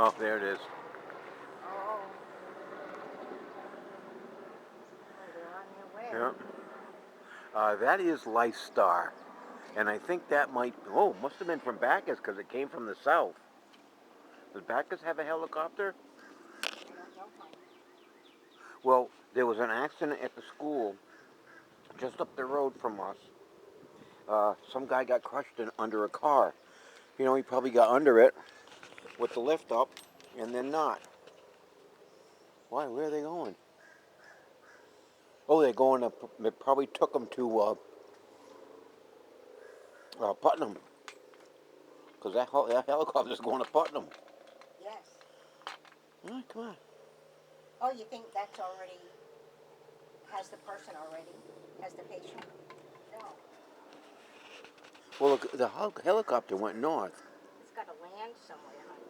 Oh, there it is. Oh. Oh, they're on their way. Yep. That is Lifestar. And I think that must have been from Bacchus because it came from the south. Does Bacchus have a helicopter? I don't know, honey. Well, there was an accident at the school just up the road from us. Some guy got crushed under a car. You know, he probably got under it with the lift up and then not. Why? Where are they going? Oh, they're going to, they probably took them to Putnam. Because that helicopter's going to Putnam. Yes. All right, come on. Oh, you think that's already, has the person already? Has the patient? No. Well, the helicopter went north. It's got to land somewhere, honey.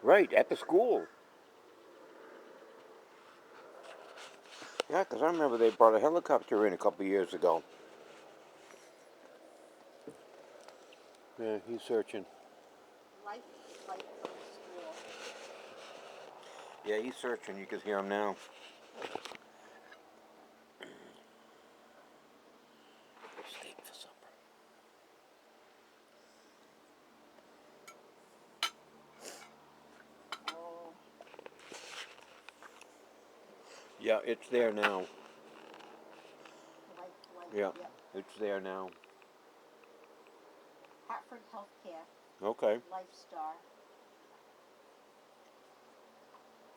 Right, at the school. Yeah, because I remember they brought a helicopter in a couple years ago. Yeah, he's searching. Light flight from the school. Yeah, he's searching. You can hear him now. Steak for supper. Oh. Yeah, it's there now. Light flight. Yeah, Yep. it's there now. Hartford Healthcare. Okay, Lifestar.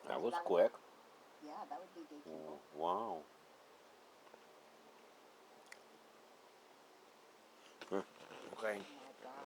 that was quick. Yeah, that would be good to know. Wow. Huh, okay.